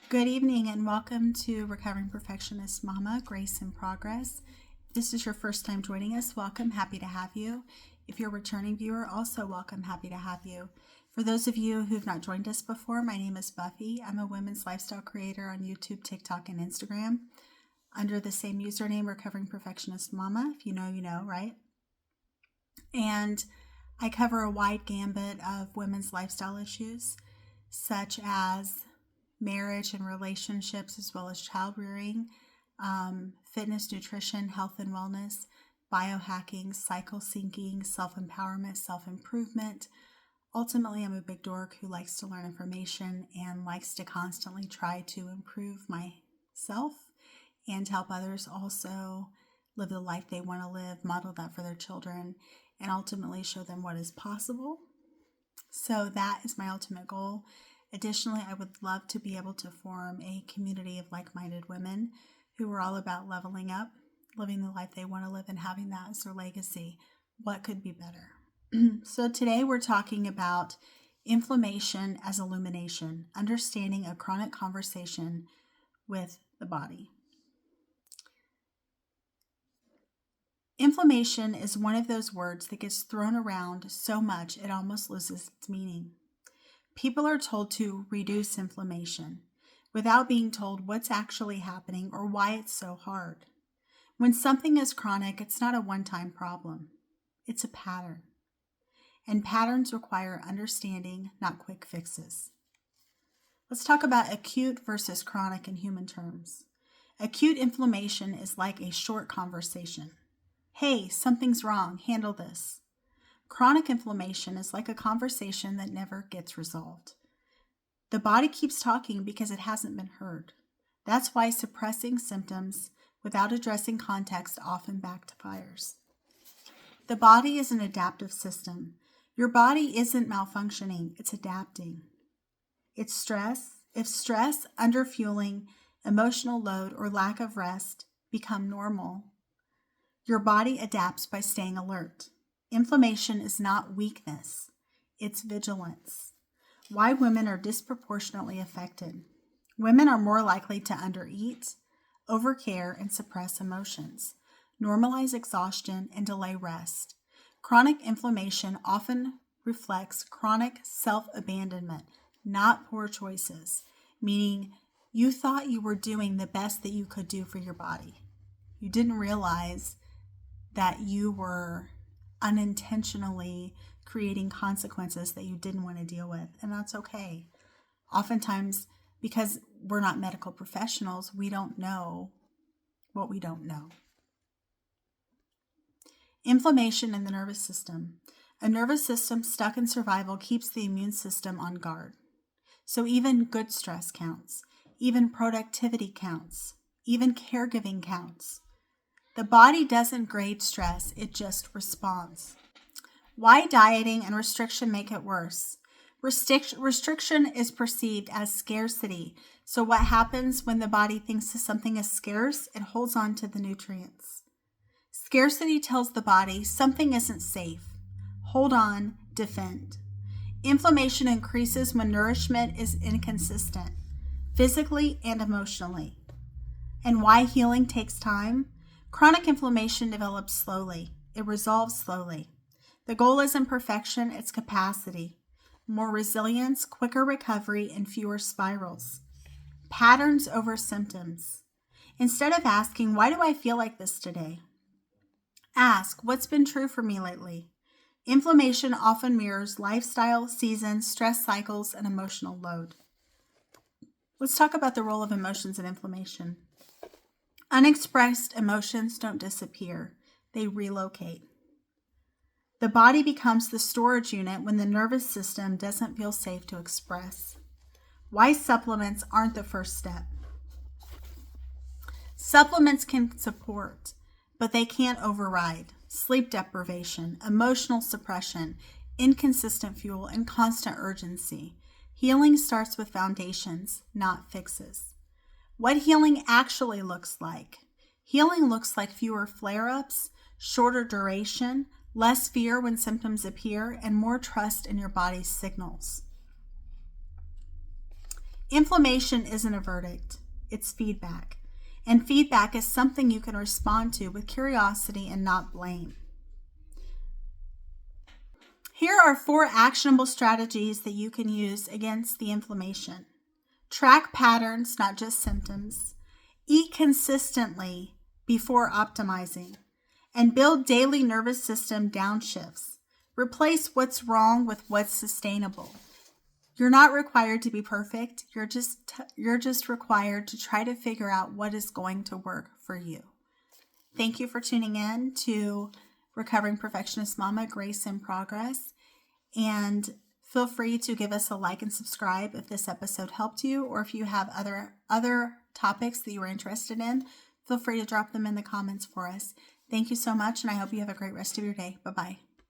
Good evening and welcome to Recovering Perfectionist Mama, Grace in Progress. If this is your first time joining us, welcome, happy to have you. If you're a returning viewer, also welcome, happy to have you. For those of you who've not joined us before, my name is Buffy. I'm a women's lifestyle creator on YouTube, TikTok, and Instagram under the same username, Recovering Perfectionist Mama. If you know, you know, right? And I cover a wide gambit of women's lifestyle issues, such as marriage and relationships, as well as child rearing, fitness, nutrition, health and wellness, biohacking, cycle syncing, self-empowerment, self-improvement. Ultimately, I'm a big dork who likes to learn information and likes to constantly try to improve myself and help others also live the life they want to live, model that for their children, and ultimately show them what is possible. So that is my ultimate goal. Additionally, I would love to be able to form a community of like-minded women who are all about leveling up, living the life they want to live, and having that as their legacy. What could be better? So today we're talking about inflammation as illumination, understanding a chronic conversation with the body. Inflammation is one of those words that gets thrown around so much it almost loses its meaning. People are told to reduce inflammation without being told what's actually happening or why it's so hard. When something is chronic, it's not a one-time problem. It's a pattern. And patterns require understanding, not quick fixes. Let's talk about acute versus chronic in human terms. Acute inflammation is like a short conversation. Hey, something's wrong, handle this. Chronic inflammation is like a conversation that never gets resolved. The body keeps talking because it hasn't been heard. That's why suppressing symptoms without addressing context often backfires. The body is an adaptive system. Your body isn't malfunctioning, it's adapting. It's stress. If stress, underfueling, emotional load, or lack of rest become normal, your body adapts by staying alert. Inflammation is not weakness, it's vigilance. Why women are disproportionately affected. Women are more likely to undereat, overcare, and suppress emotions, normalize exhaustion, and delay rest. Chronic inflammation often reflects chronic self-abandonment, not poor choices, meaning you thought you were doing the best that you could do for your body. You didn't realize that you were unintentionally creating consequences that you didn't want to deal with, and that's okay. Oftentimes, because we're not medical professionals, we don't know what we don't know. Inflammation in the nervous system. A nervous system stuck in survival keeps the immune system on guard. So even good stress counts, even productivity counts, even caregiving counts. The body doesn't grade stress, it just responds. Why dieting and restriction make it worse? Restriction is perceived as scarcity. So what happens when the body thinks that something is scarce? It holds on to the nutrients. Scarcity tells the body something isn't safe. Hold on, defend. Inflammation increases when nourishment is inconsistent, physically and emotionally. And why healing takes time? Chronic inflammation develops slowly. It resolves slowly. The goal isn't perfection, it's capacity. More resilience, quicker recovery, and fewer spirals. Patterns over symptoms. Instead of asking, why do I feel like this today? Ask, what's been true for me lately? Inflammation often mirrors lifestyle, seasons, stress cycles, and emotional load. Let's talk about the role of emotions in inflammation. Unexpressed emotions don't disappear, they relocate. The body becomes the storage unit when the nervous system doesn't feel safe to express. Why supplements aren't the first step. Supplements can support, but they can't override. Sleep deprivation, emotional suppression, inconsistent fuel, and constant urgency. Healing starts with foundations, not fixes. What healing actually looks like. Healing looks like fewer flare-ups, shorter duration, less fear when symptoms appear, and more trust in your body's signals. Inflammation isn't a verdict, it's feedback. And feedback is something you can respond to with curiosity and not blame. Here are 4 actionable strategies that you can use against the inflammation. Track patterns, not just symptoms. Eat consistently before optimizing. And build daily nervous system downshifts. Replace what's wrong with what's sustainable. You're not required to be perfect. You're just required to try to figure out what is going to work for you. Thank you for tuning in to Recovering Perfectionist Mama, Grace in Progress. And feel free to give us a like and subscribe if this episode helped you, or if you have other topics that you are interested in, feel free to drop them in the comments for us. Thank you so much, and I hope you have a great rest of your day. Bye-bye.